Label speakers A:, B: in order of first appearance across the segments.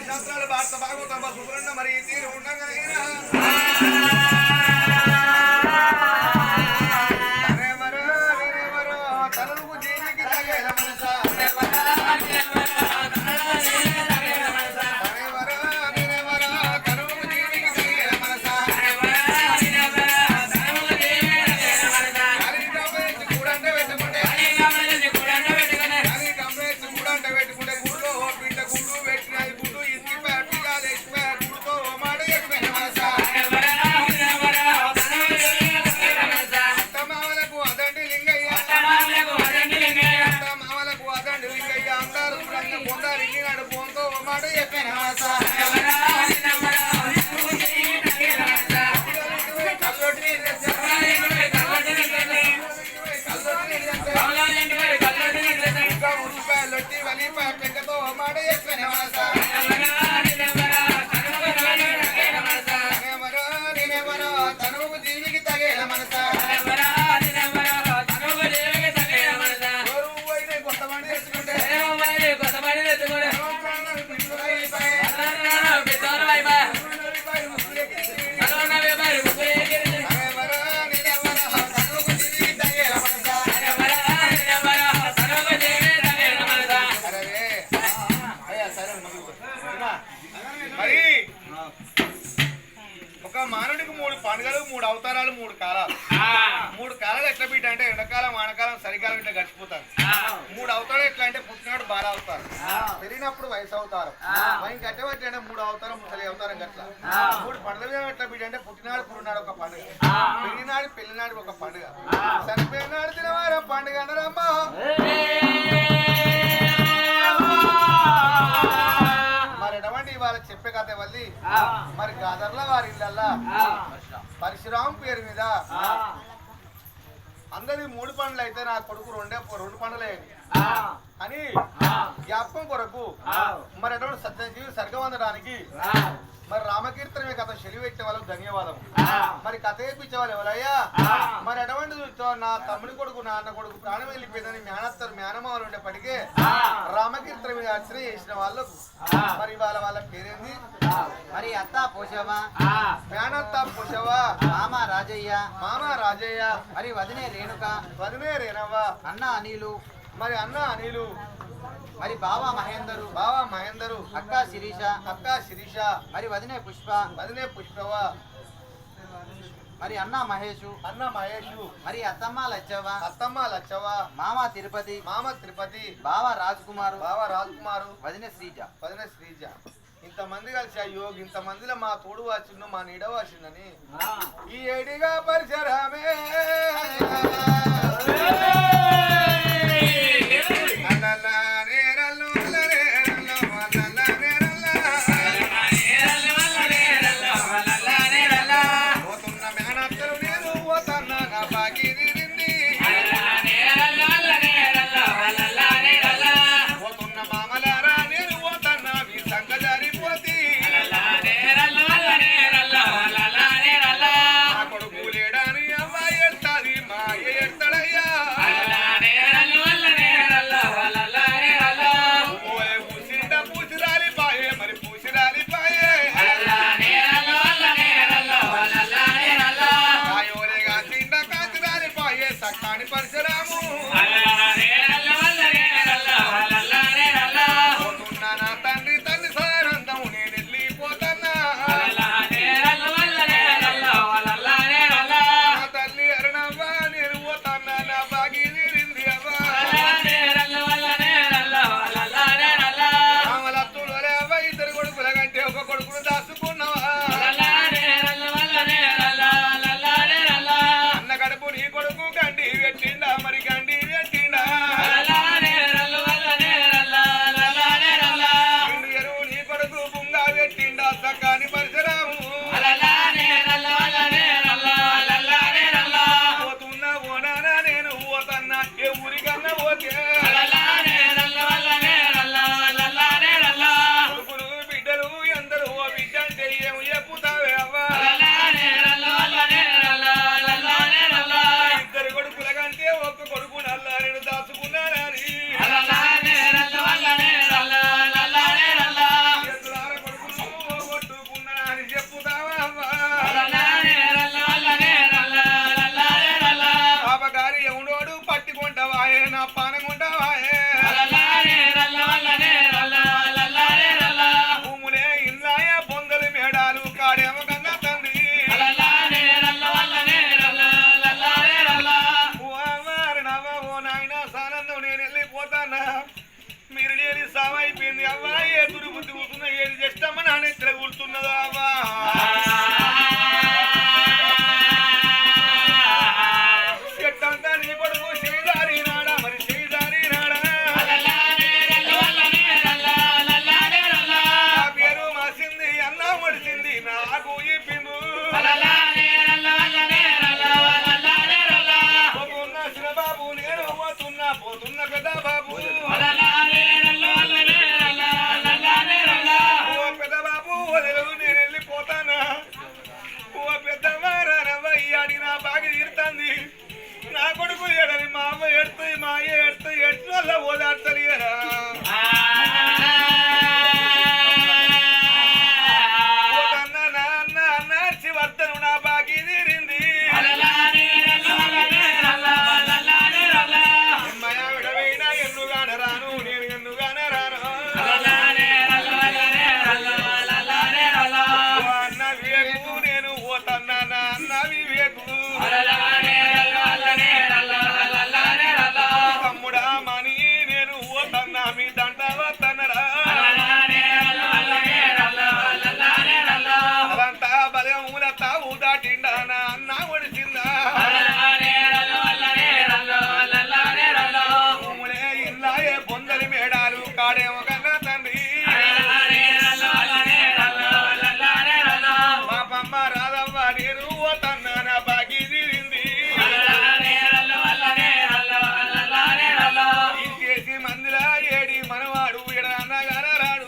A: శాస్త్రాలు భారత భాగవత సుబ్రహ్మణ్య మరి తీరు ఉండగా మానవుడికి 3 పండుగలు 3 అవతారాలు 3 కాలాలు 3 కాలాలు ఎట్లా బిడ్డ అంటే ఎండాకాలం వానకాలం చలికాలం ఇట్లా గడిచిపోతారు 3 అవతారాలు ఎట్లా అంటే పుట్టినాడు బాల అవతారం పెరిగినప్పుడు వయసు అవతారం వయసు కట్టబట్టి అంటే 3 అవతారం ముసలి అవతారం గట్ల 3 పండుగలు ఎట్లా బిడ్డ అంటే పుట్టినాడు పురునాడు ఒక పండుగ పెరిగినాడు పెళ్లినాడు ఒక పండుగ చనిపోయినాడు తినవారం పండుగ అనరమ్మా మరి ఎటువంటి ఇవాళ చెప్పే కథ వల్లి మరి గాదర్ల వారి ఇళ్ళల్లా పరశురాం పేరు మీద అందరి 3 పండ్లు అయితే నా కొడుకు 2 పండ్లే అని జ్ఞాపకం కొరకు మరి ఎటువంటి సత్యజీవి సర్గవందడానికి మరి రామకీర్తనమే కథ చెలి పెట్టే వాళ్ళకు ధన్యవాదం మరి కథ వేయించే వాళ్ళు ఎవరయ్యా మరి ఎటువంటి నా తమ్ముడి కొడుకు నా అన్న కొడుకు ప్రాణం వెళ్ళిపోయిందని మేనమావలు ఉండేప్పటికే రామకీర్తన మీద ఆశ్రయ చేసిన వాళ్ళకు మరి వాళ్ళ పేరేంది
B: మరి అత్త పోషవా
A: మేనత్త పోషవా
B: మామ రాజయ్య మరి వదినే రేణుక అన్న అనిలు మరి బావా మహేందరు అక్క శిరీష మరి వదినే పుష్పవా మరి అన్న మహేషు మరి అత్తమ్మ లచ్చవ్వ మామ తిరుపతి బావా రాజ్ కుమారు వదినే శ్రీజ
A: ఇంతమంది కలిసి అయ్యో ఇంతమందిలో మా తోడు వచ్చిండు మా నీడ వచ్చిందని ఈ ఏడిగా పరిసరమే
C: ఆ
A: కాడేమో కన్నా తండ్రి పాపమ్మ రాధవ్వ నేను తన్నాన బాగి తీరింది ఇంకేసి మందిలా ఏడి మనవాడు ఎడ అన్నగాన రాడు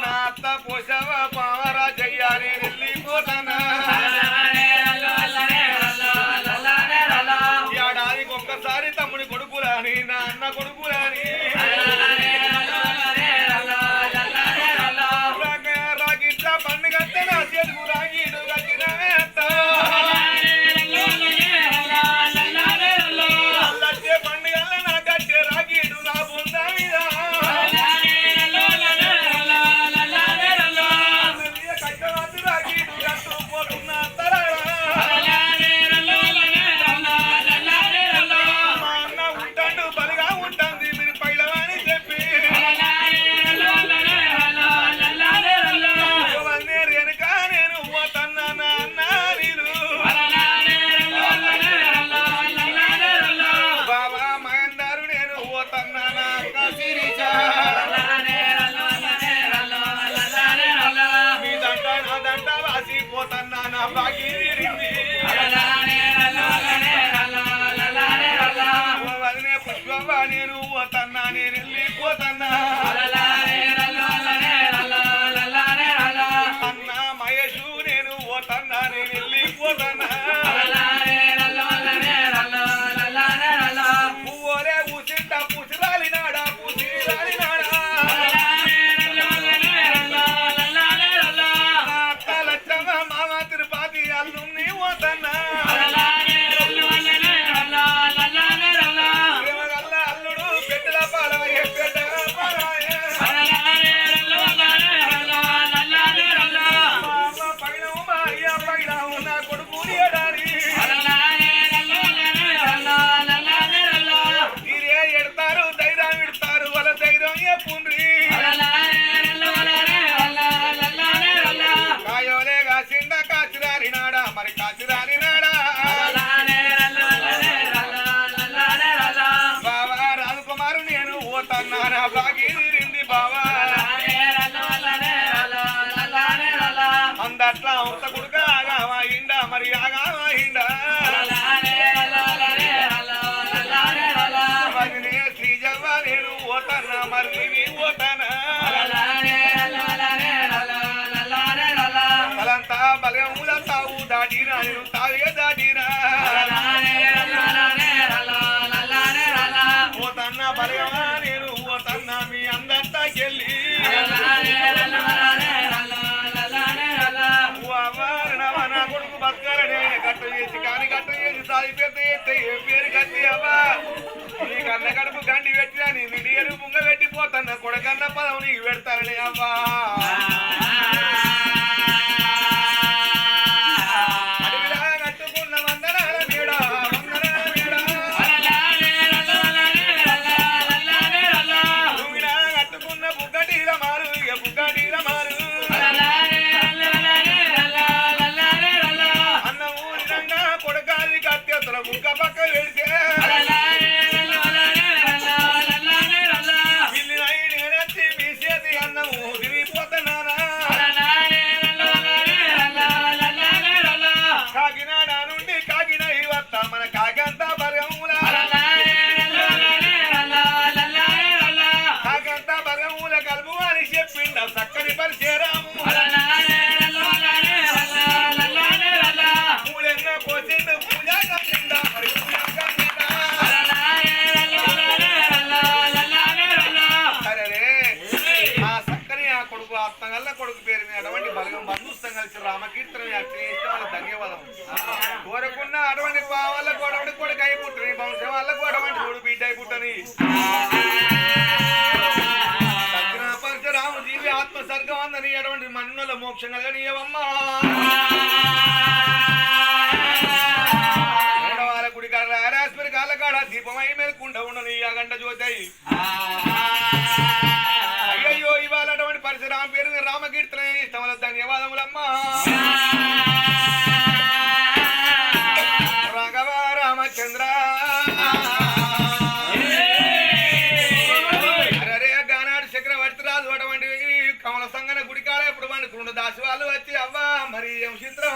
A: నా అత్త పోషవ పావరాజయ్య నేను వెళ్ళిపోతానా ఏడాదికి ఒక్కసారి తమ్ముడి కొడుకులని నా అన్న కొడుకులని రాగిట్లా పండుగ నా చేతుకు రాగిడు కట్టినవే అత్త లచ్చే పండుగల నా కట్టే రాగిడు నా బొంద మీద కట్టవాసి రాగిడు కట్టు పోతున్న మా అన్న ఉంటాడు బలిగా ఉంటుంది మీరు పైలవని చెప్పి వెనుక నేను పోతన్నా నా అన్న నీరు బాబా మహేందరు నేను పోతన్నా నా అక్క శిరీష మీ దంట నా దంట వాసిపోతన్నా నా బాగి తీరింది వదిలే పుష్పవ్వ నేను పోతన్నా నేను వెళ్ళిపోతన్నా అన్న మహేషు నేను పోతన్నా నేను వెళ్ళిపోతన్నా పువ్వులే పూసింట పూసిరాలినాడా పూసిరాలినాడా నా అత్త లచ్చమ్మ మామ తిరుపతి అల్లుని పోతన్నా ప్రేమగల్ల అల్లుడు పెట్టెల పాలయ్యే పెట్టెల పాలయ్యే మామ పైన మా అయ్య పైన ఉన్న కొడుకు ఏడారి మీరే ఎడతారు ధైర్యం ఇడతారు వాళ్ళ ధైర్యం ఎప్పుండ్రి కాయోలే కాసింద కాచిరారినాడా మరి కాచిరారినాడా బావా రాజకుమారు నేను పోతన్నా నా బాగి తీరింది బావా అందట్లా అంత కొడుక ఆగావా ఇండా మరి ఆగావా ఇండా మరి నే శ్రీజవ్వ నేను పోతన్నా మరి నీవి పోతానా తలంతా బలముల తావు దాటినా నేను తావే దాటినా పోతన్నా బలగా నేను పోతన్నా మీ అందరికెళ్ళి నా కొడుకు బతకాలనే గట్ట చేసి కాని గట్ట చేసి సాయి పెద్ద ఎత్తే ఏ పేరు కత్తి అవ్వా నీ కన్న కడుపు గండి పెట్టినా నీ నిడియరు ముంగ పెట్టిపోతాన్న కొడకన్న పదం నీకు పెడతారని అవ్వా అడవిలా కట్టుకున్న వందనాల నీడ వందనాల నీడ భూమిలా కట్టుకున్న బుగ్గటీల మారు ఇక బుగ్గటీల మారు అన్నము నిజంగా కొడకాది కత్తితుల బుక్క పక్క పెడితే పిల్లినై నేనెత్తి మీ చేతి అన్నము తిరిగిపోతున్నానా కాకినాడ నుండి కాకినై వస్తా మన కాకంతా బలముల కాకంతా బలముల కలుపు అని చెప్పిండ చక్కని పరిచయరాము పూలెన్న పోసిండు పూజ కట్టిండ మరి పూజ కట్టిండ సరే ఆ చక్కని ఆ కొడుకు అత్తగల్ల కొడుకు పేరు మీద అటువంటి బలగం బంధుత్వం కలిసి రామకీర్తన చేసిన వాళ్ళ ధన్యవాదం కోరకున్న అటువంటి వాళ్ళకు అటువంటి కొడుకు అయి పుట్టని వంశం వాళ్ళకు అటువంటి కొడుకు బిడ్డ అయి పుట్టని పరశురాము జీవి ఆత్మ స్వర్గం అందని అటువంటి మన్నుల మోక్షం కలగనీయవమ్మా వాళ్ళ గుడి కాడ రారాస్పరి కాళ్ళ కాడ దీపమై మేల్కుంట ఉండని అగంట జ్యోతి అయ్యయ్యో ఇవాళ అటువంటి పరశురామ పేరు మీద రామకీర్తన ఇష్టం వల్ల ధన్యవాదములమ్మా రాఘవ రామచంద్ర పడితే రాదు అటువంటి కమల సంగన గుడికాడ ఎప్పుడు పండుకుండు దాసి వాళ్ళు వచ్చి అవ్వా మరి ఏం చిత్రం